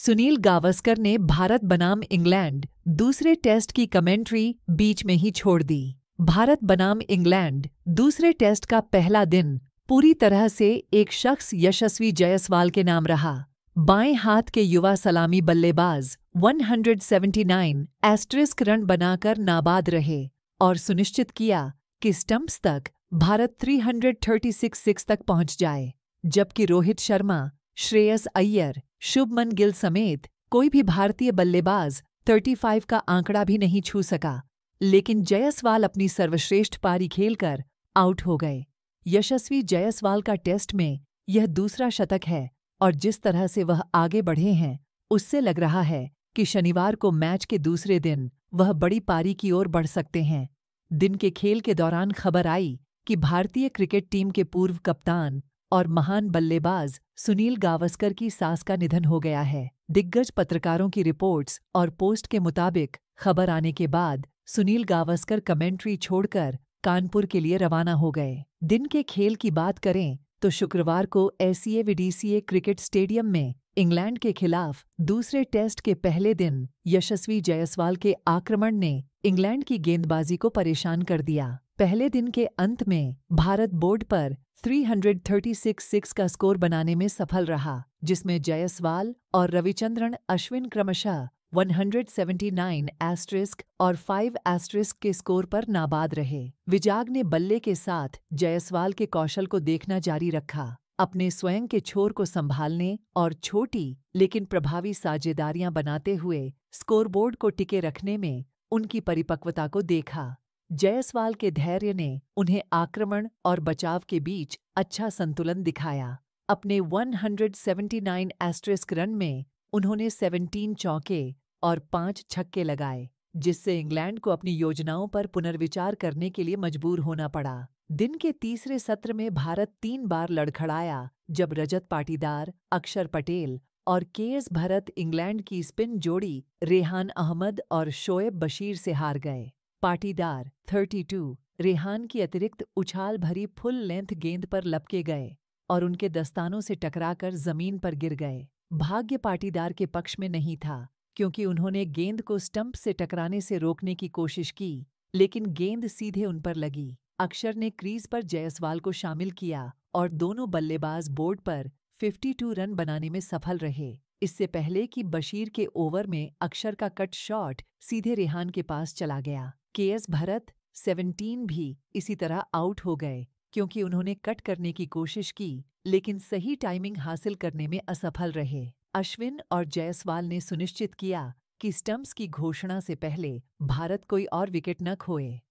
सुनील गावस्कर ने भारत बनाम इंग्लैंड दूसरे टेस्ट की कमेंट्री बीच में ही छोड़ दी। भारत बनाम इंग्लैंड दूसरे टेस्ट का पहला दिन पूरी तरह से एक शख्स यशस्वी जायसवाल के नाम रहा। बाएं हाथ के युवा सलामी बल्लेबाज 179 रन बनाकर नाबाद रहे और सुनिश्चित किया कि स्टंप्स तक भारत 336 तक पहुंच जाए, जबकि रोहित शर्मा, श्रेयस अय्यर, शुभमन गिल समेत कोई भी भारतीय बल्लेबाज 35 का आंकड़ा भी नहीं छू सका। लेकिन जायसवाल अपनी सर्वश्रेष्ठ पारी खेलकर आउट हो गए। यशस्वी जायसवाल का टेस्ट में यह दूसरा शतक है और जिस तरह से वह आगे बढ़े हैं उससे लग रहा है कि शनिवार को मैच के दूसरे दिन वह बड़ी पारी की ओर बढ़ सकते हैं। दिन के खेल के दौरान खबर आई कि भारतीय क्रिकेट टीम के पूर्व कप्तान और महान बल्लेबाज सुनील गावस्कर की सास का निधन हो गया है। दिग्गज पत्रकारों की रिपोर्ट्स और पोस्ट के मुताबिक खबर आने के बाद सुनील गावस्कर कमेंट्री छोड़कर कानपुर के लिए रवाना हो गए। दिन के खेल की बात करें तो शुक्रवार को एसीए क्रिकेट स्टेडियम में इंग्लैंड के खिलाफ दूसरे टेस्ट के पहले दिन यशस्वी जायसवाल के आक्रमण ने इंग्लैंड की गेंदबाजी को परेशान कर दिया। पहले दिन के अंत में भारत बोर्ड पर 336 का स्कोर बनाने में सफल रहा, जिसमें जायसवाल और रविचंद्रन अश्विन क्रमशः 179 और 5 के स्कोर पर नाबाद रहे। विजाग ने बल्ले के साथ जायसवाल के कौशल को देखना जारी रखा, अपने स्वयं के छोर को संभालने और छोटी लेकिन प्रभावी साझेदारियां बनाते हुए स्कोरबोर्ड को टिके रखने में उनकी परिपक्वता को देखा। जायसवाल के धैर्य ने उन्हें आक्रमण और बचाव के बीच अच्छा संतुलन दिखाया। अपने 179 रन में उन्होंने 17 चौके और 5 छक्के लगाए, जिससे इंग्लैंड को अपनी योजनाओं पर पुनर्विचार करने के लिए मजबूर होना पड़ा। दिन के तीसरे सत्र में भारत 3 बार लड़खड़ाया, जब रजत पाटीदार, अक्षर पटेल और केएस भरत इंग्लैंड की स्पिन जोड़ी रेहान अहमद और शोएब बशीर से हार गए। पाटीदार 32 रेहान की अतिरिक्त उछाल भरी फुल लेंथ गेंद पर लपके गए और उनके दस्तानों से टकराकर जमीन पर गिर गए। भाग्य पाटीदार के पक्ष में नहीं था, क्योंकि उन्होंने गेंद को स्टंप से टकराने से रोकने की कोशिश की, लेकिन गेंद सीधे उन पर लगी। अक्षर ने क्रीज पर जायसवाल को शामिल किया और दोनों बल्लेबाज बोर्ड पर 52 रन बनाने में सफल रहे। इससे पहले कि बशीर के ओवर में अक्षर का कट शॉट सीधे रेहान के पास चला गया। केएस भरत 17 भी इसी तरह आउट हो गए, क्योंकि उन्होंने कट करने की कोशिश की, लेकिन सही टाइमिंग हासिल करने में असफल रहे। अश्विन और जायसवाल ने सुनिश्चित किया कि स्टंप्स की घोषणा से पहले भारत कोई और विकेट न खोए।